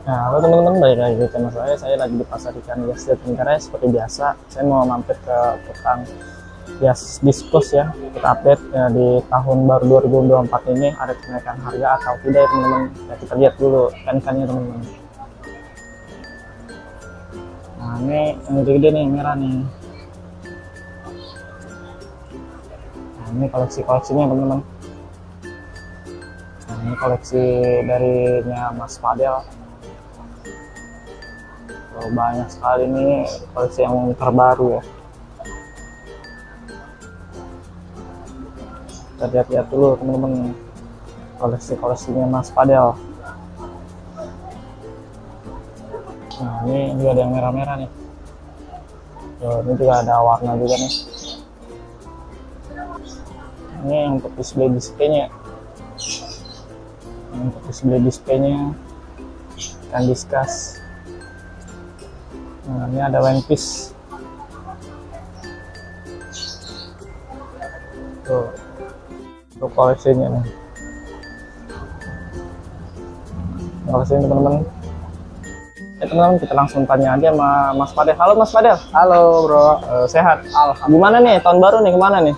Nah, halo teman-teman, balik lagi di channel saya lagi di pasar ikan hias Jatinegara. Seperti biasa, saya mau mampir ke tukang hias diskus ya. Kita update ya, di tahun baru 2024 ini ada kenaikan harga atau tidak ya teman-teman. Ya, kita lihat dulu ikan-ikannya teman-teman. Nah, ini yang gede-gede nih, yang merah nih. Nah, ini koleksi-koleksinya teman-teman. Nah, ini koleksi darinya Mas Fadel. Oh, banyak sekali nih koleksi yang terbaru ya. Kita lihat-lihat dulu teman-teman koleksinya Mas Fadel. Nah, ini juga ada yang merah-merah nih. Oh, ini juga ada warna juga nih. Ini untuk display-displaynya. Untuk display-displaynya ikan diskus. Nah, ini ada One Piece. Tuh, untuk koleksinya nih. Koleksinya teman-teman. Teman-teman, kita langsung tanya aja sama Mas Fadel. Halo Mas Fadel. Halo bro. Sehat? Alhamdulillah. Gimana nih tahun baru nih, kemana nih?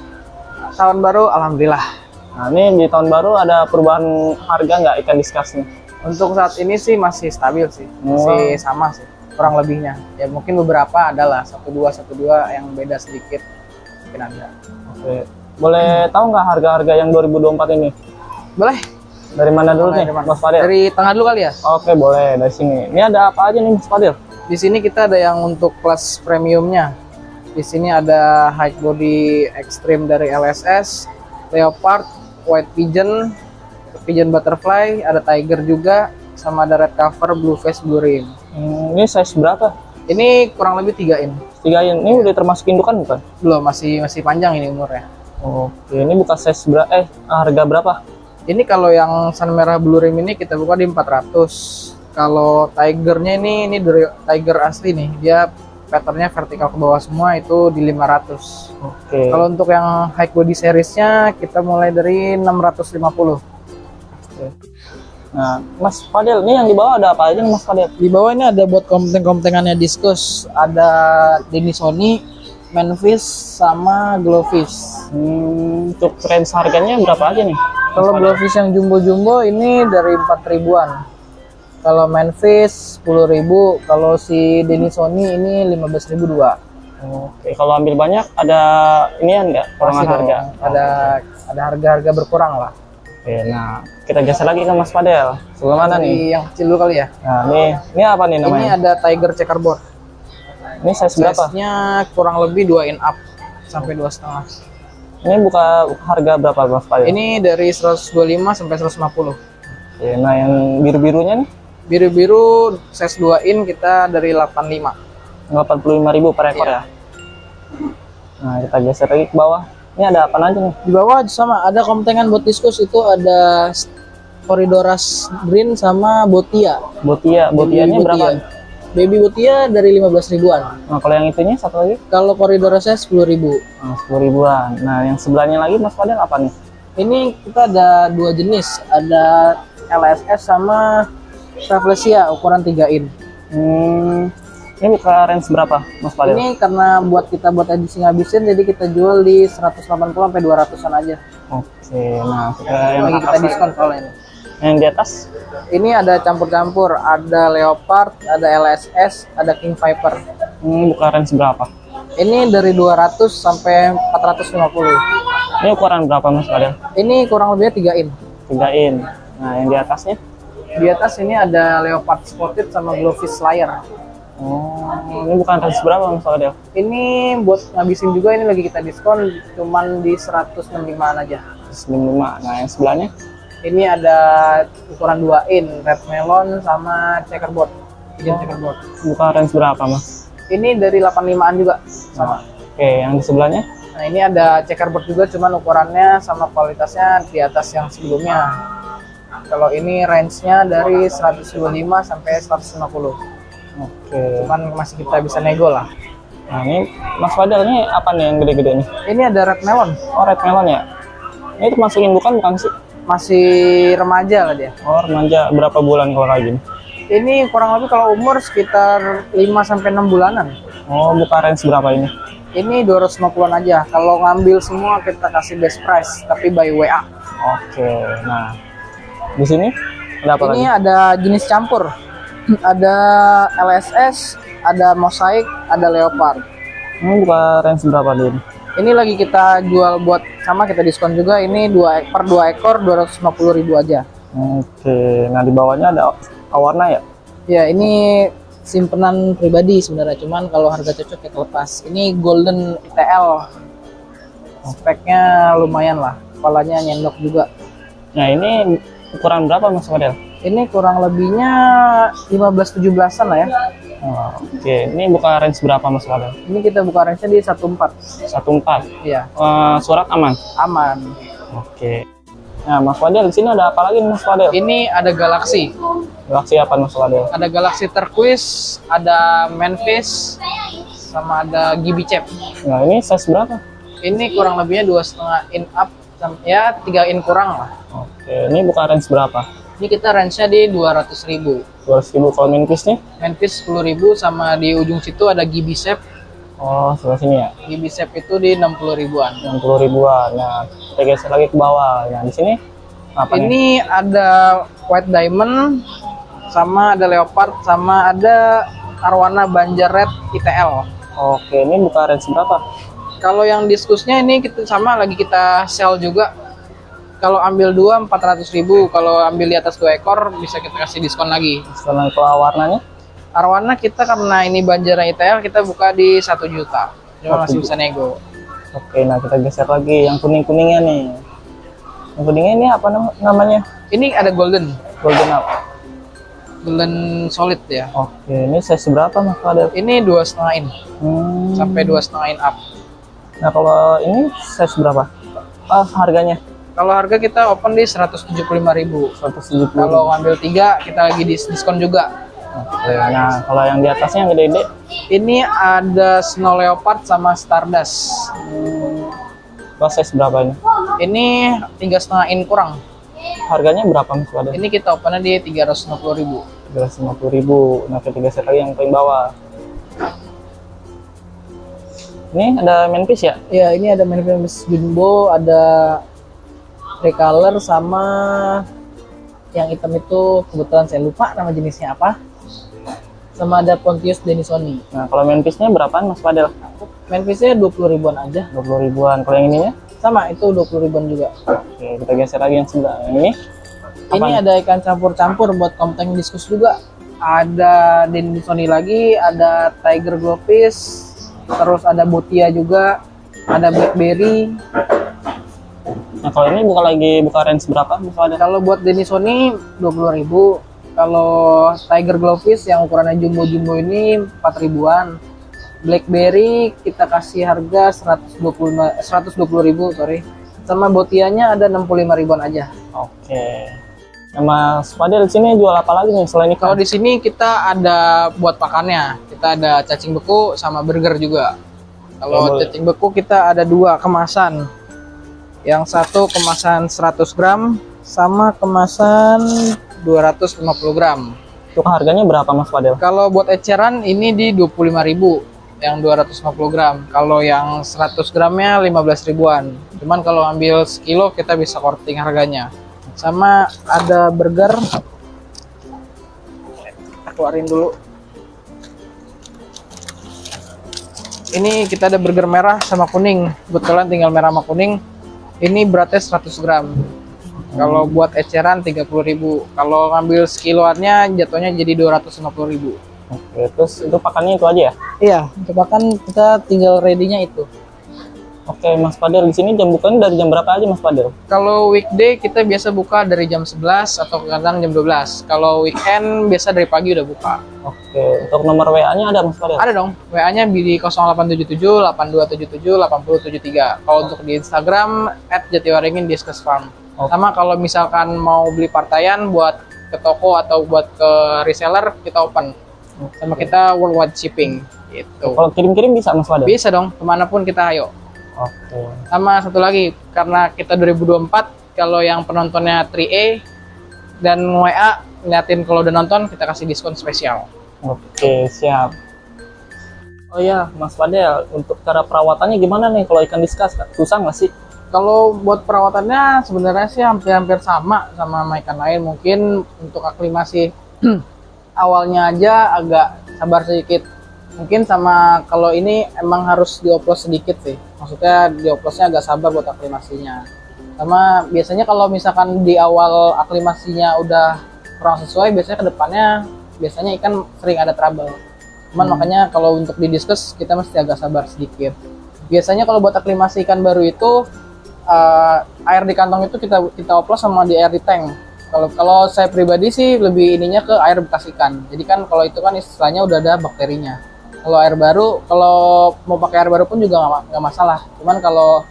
Tahun baru alhamdulillah. Nah, ini di tahun baru ada perubahan harga nggak ikan diskusnya? Untuk saat ini sih masih stabil sih, masih sama sih kurang lebihnya. Ya mungkin beberapa adalah satu dua yang beda sedikit mungkin ada. Oke. Boleh tahu nggak harga-harga yang 2024 ini? Boleh. Dari mana dulu nih Mas Fadel? Dari tengah dulu kali ya. Oke, boleh dari sini. Ini ada apa aja nih Mas Fadel? Di sini kita ada yang untuk kelas premiumnya. Di sini ada high body extreme dari LSS, leopard, white pigeon, pigeon butterfly, ada tiger juga, sama ada red cover, blue face, blue rim. Ini size berapa? Ini kurang lebih 3 in. 3 in. Ini udah termasuk indukan bukan? Belum, masih panjang ini umurnya. Oke, ini bukan size harga berapa? Ini kalau yang sun merah blue rim ini kita buka di 400. Kalau tigernya ini dari tiger asli nih, dia patternnya vertikal ke bawah semua, itu di 500. Oke. Kalau untuk yang high body seriesnya kita mulai dari 650. Oke. Nah, Mas Fadel, ini yang di bawah ada apa aja nih Mas Fadel? Di bawah ini ada buat kompleng-komplengannya diskus, ada Denisoni, Manfish, sama Glowfish. Untuk range harganya berapa aja nih? Kalau Glowfish yang jumbo-jumbo ini dari 4 ribuan. Kalau Manfish 10.000, kalau si Denisoni ini 15.002. Oke, kalau ambil banyak ada inian nggak? Potongan harga? Ada harga-harga berkurang lah. Oke, nah kita geser lagi ke Mas Fadel. Sebelah mana nih? Yang kecil dulu kali ya. Nah, ini apa nih namanya? Ini ada Tiger checkerboard. Ini size berapa? Size-nya kurang lebih 2 in up sampai 2,5. Ini buka harga berapa Mas Fadel? Ini dari 125 sampai 150. Oke, nah yang biru-birunya nih? Biru-biru size 2 in kita dari 85. 85.000 per ekor ya. Nah, kita geser lagi ke bawah. Ini ada apa aja nih? Di bawah sama ada komtengan buat diskus, itu ada Corridoras green sama Botia. Botianya berapa? Baby Botia dari 15 ribuan. Nah, kalau yang itunya satu lagi? Kalau Corridorasnya 10.000. Nah, 10 ribuan. Nah, yang sebelahnya lagi Mas Fadel apa nih? Ini kita ada 2 jenis, ada LSS sama Rafflesia ukuran 3 in. Ini buka range berapa Mas Fadel? Ini karena buat edisi ngabisin, jadi kita jual di 180 sampai 200-an aja. Oke, nah yang Lagi kita diskon kalau ini. Yang di atas? Ini ada campur-campur, ada leopard, ada LSS, ada king viper. Ini buka range berapa? Ini dari 200 sampai 450. Ini ukuran berapa Mas Fadel? Ini kurang lebihnya 3 in. 3 in. Nah, yang di atasnya? Di atas ini ada leopard spotted sama glowfish slayer. Oh, ini bukan range berapa Mas Fadel? Ini buat ngabisin juga, ini lagi kita diskon cuman di 165-an aja. 95. Nah, yang sebelahnya? Ini ada ukuran 2 in, red melon sama checkerboard. Pigeon checkerboard. Buka range berapa Mas? Ini dari 85-an juga sama. Oke, yang di sebelahnya? Nah, ini ada checkerboard juga, cuman ukurannya sama kualitasnya di atas yang sebelumnya. Kalau ini range-nya dari 125 sampai 150. Oke. Cuman masih kita bisa nego lah. Nah, ini Mas Fadel, ini apa nih yang gede-gede nih? Ini ada red melon. Oh, red melon ya? Ini termasuk indukan bukan sih? Masih remaja lah dia. Oh, remaja. Berapa bulan kalau kayak gini? Ini kurang lebih kalau umur sekitar 5-6 bulanan. Oh, buka range berapa ini? Ini 250-an aja. Kalau ngambil semua kita kasih best price, tapi by WA. Oke, nah di sini ada apa Ini lagi? ada jenis campur. Ada LSS, ada Mosaic, ada Leopard. Ini buka range berapa din? Ini lagi kita jual buat sama, kita diskon juga. Ini 2 per 2 ekor 250.000 aja. Oke, nah di bawahnya ada warna ya? Ya, ini simpenan pribadi sebenarnya, cuman kalau harga cocok kita lepas. Ini Golden ITL. Speknya lumayan lah, kepalanya nyendok juga. Nah ini ukuran berapa Mas Fadel? Ini kurang lebihnya 15-17an lah ya. Oh, oke, ini buka range berapa Mas Fadel? Ini kita buka range-nya di 14. 14. Iya, Surat aman? aman. Oke. Nah Mas Fadel, di sini ada apa lagi nih, Mas Fadel? Ini ada Galaxy. Galaxy apa Mas Fadel? Ada Galaxy Turquoise, ada Memphis, sama ada GB Chap. Nah ini size berapa? Ini kurang lebihnya 2,5 in up, ya 3 in kurang lah. Oke, ini buka range berapa? Ini kita range-nya di 200.000. 200.000 kalau Memphis nih? Memphis 10.000, sama di ujung situ ada GB Chap. Oh, sebelah sini ya? GB Chap itu di 60.000-an. 60.000-an. Nah, kita geser lagi ke bawah. Nah, di sini apa nih? Ini ada White Diamond, sama ada Leopard, sama ada Arwana Banjar Red ITL. Oke, ini buka range berapa? Kalau yang diskusnya ini kita sama lagi kita sell juga. Kalau ambil 2 400.000, kalau ambil di atas 2 ekor bisa kita kasih diskon lagi. Setelah kalau warnanya? Arwana kita karena ini Banjar ITL kita buka di 1 juta. Cuma masih bisa nego. Oke, nah kita geser lagi yang kuning-kuningnya nih. Yang kuningnya ini apa namanya? Ini ada golden, Golden apa? golden solid ya. Oke, ini size berapa Mas Fadel? Ini 2,5 in sampai 2,5 in up. Nah, kalau ini size berapa? Harganya? Kalau harga kita open di 175.000. 170. Kalau ngambil 3 kita lagi diskon juga. Oke, nah kalau yang di atasnya yang gede-gede? Ini ada Snow Leopard sama Stardust. Size berapa ini? Ini 3,5 in kurang. Harganya berapa Mas Fadel? Ini kita opennya di 350.000. 350.000. Nah, kita geser lagi yang paling bawah. Ini ada Memphis ya? Ya, ini ada Memphis Jumbo, ada Recolor, sama yang hitam itu kebetulan saya lupa nama jenisnya apa. Sama ada Pontius Denisoni. Nah, kalau Memphisnya berapaan Mas Fadel? Memphisnya 20.000-an aja. 20.000-an. Kalau yang ininya? Sama, itu 20.000-an juga. Oke, kita geser lagi yang sebelah. Yang ini? Ini ada ikan campur-campur buat konten diskus juga. Ada Denisoni lagi, ada Tiger Glowfish, terus ada Botia juga, ada Blackberry. Nah, kalau ini buka range berapa Mas Fadel? Kalau buat Denisoni 20.000. Kalau Tiger Glowfish yang ukurannya jumbo-jumbo ini 4.000-an. Blackberry kita kasih harga 120.000, sorry. Sama Botianya ada 65.000-an aja. Oke. Nah, Mas Fadel di sini jual apa lagi nih selain ikan? Kalau di sini kita ada buat pakannya. Kita ada cacing beku sama burger juga. Kalau cacing beku kita ada 2 kemasan. Yang satu kemasan 100 gram sama kemasan 250 gram. Untuk harganya berapa Mas Fadel? Kalau buat eceran ini di 25.000 yang 250 gram. Kalau yang 100 gramnya 15 ribuan. Cuman kalau ambil sekilo kita bisa korting harganya. Sama ada burger. Kita keluarin dulu. Ini kita ada burger merah sama kuning. Kebetulan tinggal merah sama kuning. Ini beratnya 100 gram. Kalau buat eceran 30.000. Kalau ngambil sekiloannya jatuhnya jadi 250.000. Oke, terus itu pakannya itu aja ya? Iya, untuk makan kita tinggal ready-nya itu. Oke, Mas Fadel di sini jam bukanya dari jam berapa aja Mas Fadel? Kalau weekday kita biasa buka dari jam 11 atau kadang jam 12. Kalau weekend biasa dari pagi udah buka. Oke, untuk nomor WA-nya ada Mas Fadel? Ada dong, WA-nya di 0877 8277 8073. Kalau untuk di Instagram @jatiwaringin discuss farm. Oke. Sama kalau misalkan mau beli partaian buat ke toko atau buat ke reseller kita open. Sama kita worldwide shipping gitu. Kalau kirim-kirim bisa Mas Fadel? Bisa dong, kemanapun kita ayo. Oke. Sama satu lagi, karena kita 2024, kalau yang penontonnya 3A, dan WA ngeliatin kalau udah nonton kita kasih diskon spesial. Oke, siap. Oh ya, Mas Fadel, untuk cara perawatannya gimana nih kalau ikan diskus? Susah nggak sih? Kalau buat perawatannya sebenarnya sih hampir-hampir sama ikan lain. Mungkin untuk aklimasi awalnya aja agak sabar sedikit. Mungkin sama kalau ini emang harus dioplos sedikit sih. Maksudnya dioplosnya agak sabar buat aklimasinya. Sama biasanya kalau misalkan di awal aklimasinya udah kurang sesuai, biasanya kedepannya biasanya ikan sering ada trouble. Cuman makanya kalau untuk di diskus kita mesti agak sabar sedikit. Biasanya kalau buat aklimasi ikan baru itu air di kantong itu kita oplos sama di air di tank. Kalau saya pribadi sih lebih ininya ke air bekas ikan. Jadi kan kalau itu kan istilahnya udah ada bakterinya. Kalau air baru, kalau mau pakai air baru pun juga nggak masalah. Cuman kalau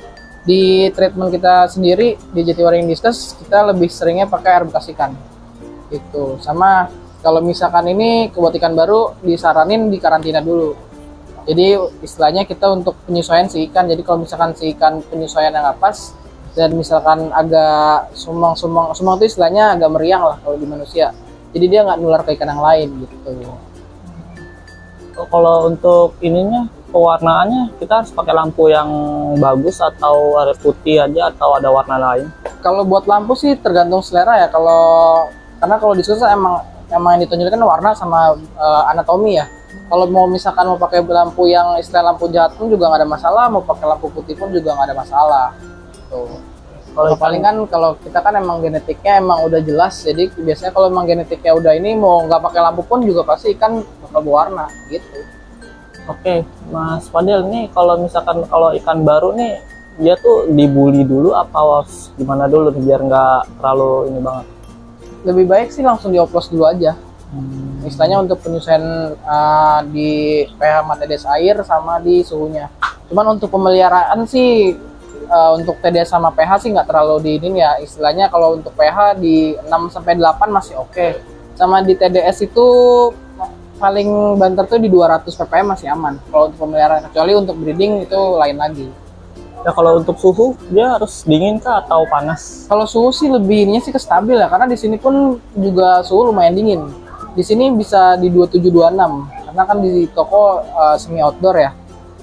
di treatment kita sendiri di Jatiwaringin Diskus kita lebih seringnya pakai air bekas ikan. Gitu. Sama kalau misalkan ini buat ikan baru disaranin di karantina dulu. Jadi istilahnya kita untuk penyesuaian si ikan. Jadi kalau misalkan si ikan penyesuaian yang nggak pas dan misalkan agak sumang itu istilahnya agak meriang lah kalau di manusia. Jadi dia nggak nular ke ikan yang lain gitu. Kalau untuk ininya pewarnaannya kita harus pakai lampu yang bagus atau air putih aja atau ada warna lain? Kalau buat lampu sih tergantung selera ya. Karena kalau diskus emang yang ditunjukkan warna sama anatomi ya. Kalau mau misalkan mau pakai lampu yang istilah lampu jahat pun juga nggak ada masalah, mau pakai lampu putih pun juga nggak ada masalah. Tuh. Kalau paling kan kalau kita kan emang genetiknya emang udah jelas, jadi biasanya kalau emang genetiknya udah ini mau nggak pakai lampu pun juga pasti ikan bakal berwarna gitu. Oke, Mas Fadel nih kalau misalkan kalau ikan baru nih dia tuh dibully dulu apa gimana dulu biar nggak terlalu ini banget? Lebih baik sih langsung dioplos dulu aja. Istilahnya untuk penyesuaian di pH sama TDS air sama di suhunya. Cuman untuk pemeliharaan sih untuk TDS sama pH sih nggak terlalu di ini ya. Istilahnya kalau untuk pH di 6-8 masih oke. Sama di TDS itu paling banter tuh di 200 ppm masih aman. Kalau untuk pemeliharaan, kecuali untuk breeding itu lain lagi. Ya kalau untuk suhu dia harus dingin kah atau panas? Kalau suhu sih lebih ininya sih ke stabil ya, karena di sini pun juga suhu lumayan dingin. Di sini bisa di 27-26 karena kan di toko semi outdoor ya.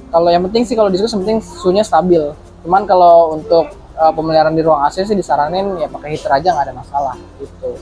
Kalau yang penting sih kalau di diskus penting suhunya stabil. Cuman kalau untuk pemeliharaan di ruang AC sih disaranin ya pakai heater aja, nggak ada masalah gitu.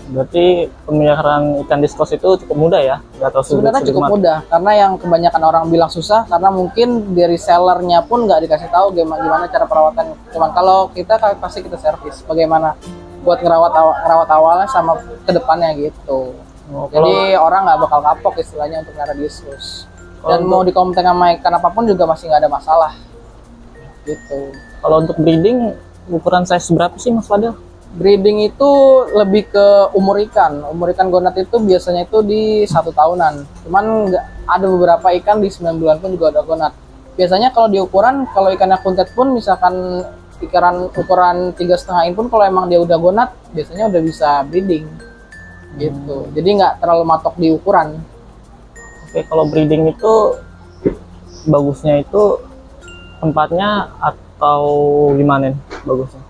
Berarti pemeliharaan ikan diskus itu cukup mudah ya? Sebenarnya cukup mudah, karena yang kebanyakan orang bilang susah karena mungkin dari sellernya pun nggak dikasih tahu gimana cara perawatan. Cuman kalau kita pasti kita servis bagaimana buat ngerawat awalnya sama kedepannya gitu. Jadi orang nggak bakal kapok istilahnya untuk melihara diskus. Dan mau dikompeten sama ikan apapun juga masih nggak ada masalah gitu. Kalau untuk breeding ukuran size berapa sih Mas Fadel? Breeding itu lebih ke umur ikan. Umur ikan gonat itu biasanya itu di 1 tahunan. Cuman ada beberapa ikan di 9 bulan pun juga ada gonat. Biasanya kalau di ukuran, kalau ikannya kuntet pun misalkan ukuran 3,5 in pun kalau emang dia udah gonat, biasanya udah bisa breeding. Gitu. Jadi nggak terlalu matok di ukuran. Oke, kalau breeding itu bagusnya itu tempatnya atau gimana nih bagusnya?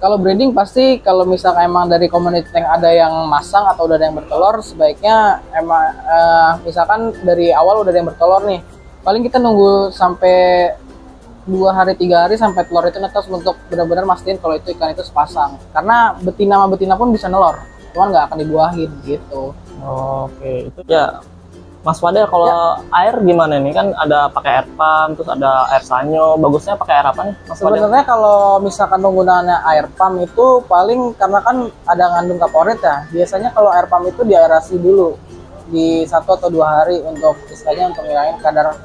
Kalau breeding pasti kalau misalkan emang dari community tank ada yang masang atau udah ada yang bertelur, sebaiknya emang misalkan dari awal udah ada yang bertelur nih, paling kita nunggu sampai 2 hari 3 hari sampai telur itu netas untuk benar-benar mastiin kalau itu ikan itu sepasang. Karena betina sama betina pun bisa nelor, cuman nggak akan dibuahin gitu. Oke, itu ya. Mas Fadel, kalau air gimana nih? Kan ada pakai air pump, terus ada air sanyo. Bagusnya pakai air apa nih, Mas Fadel? Sebenarnya kalau misalkan penggunaannya air pump itu paling karena kan ada ngandung kaporit ya. Biasanya kalau air pump itu diaerasi dulu di 1 atau 2 hari untuk istilahnya untuk ngilangin kadar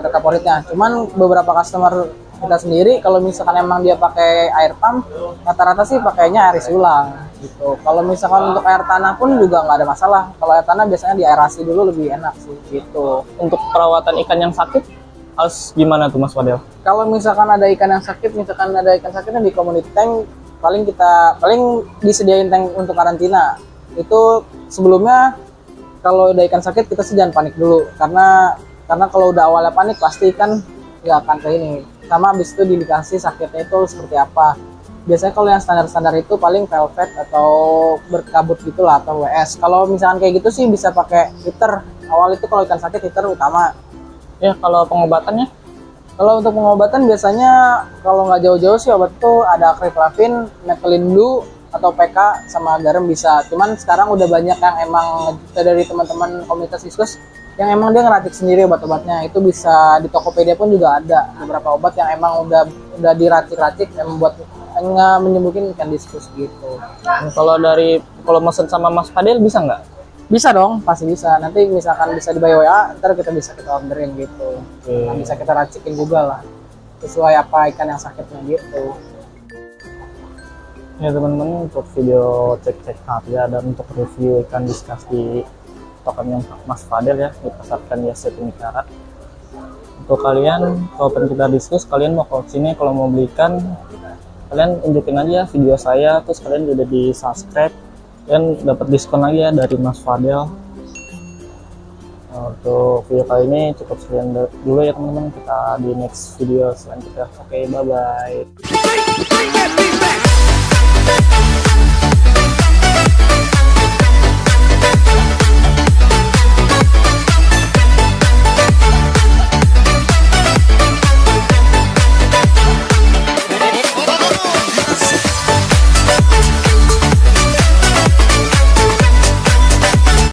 kaporitnya. Cuman beberapa customer kita sendiri kalau misalkan emang dia pakai air pump, rata-rata sih pakainya air isi ulang gitu. Kalau misalkan untuk air tanah pun juga nggak ada masalah. Kalau air tanah biasanya diaerasi dulu lebih enak sih gitu. Untuk perawatan ikan yang sakit harus gimana tuh Mas Fadel? Kalau misalkan ada ikan yang sakit, misalkan ada ikan sakitnya di community tank, paling disediain tank untuk karantina. Itu sebelumnya kalau ada ikan sakit kita sih jangan panik dulu, karena kalau udah awalnya panik pasti ikan nggak akan ke ini. Sama habis itu dikasih sakitnya itu seperti apa. Biasanya kalau yang standar-standar itu paling velvet atau berkabut gitulah atau WS. Kalau misalkan kayak gitu sih bisa pakai heater. Awal itu kalau ikan sakit heater utama. Ya, kalau pengobatannya? Kalau untuk pengobatan biasanya kalau nggak jauh-jauh sih obat itu ada Kriplavin, Methylene Blue atau PK sama garam bisa. Cuman sekarang udah banyak yang emang dari teman-teman komunitas Viscus yang emang dia ngeracik sendiri obat-obatnya. Itu bisa di Tokopedia pun juga ada beberapa obat yang emang udah diracik-racik yang membuat menyembuhkan ikan diskus gitu. Kalau mesen sama Mas Fadel bisa nggak? Bisa dong, pasti bisa. Nanti misalkan bisa di bio WA, ntar kita orderin gitu. Nah, bisa kita racikin juga lah, sesuai apa ikan yang sakitnya gitu. Ya teman-teman, untuk video cek-cek harga dan untuk review ikan diskus di tokonya Mas Fadel ya, di pasar ikan Yasset Timika. Untuk kalian, kalau pengen kita diskus, kalian mau ke sini, kalau mau beli ikan, kalian unjukin aja video saya, terus kalian udah di subscribe, kalian dapat diskon lagi ya dari Mas Fadel. Untuk video kali ini cukup sekian dulu ya teman-teman, kita di next video selanjutnya. Oke, bye bye.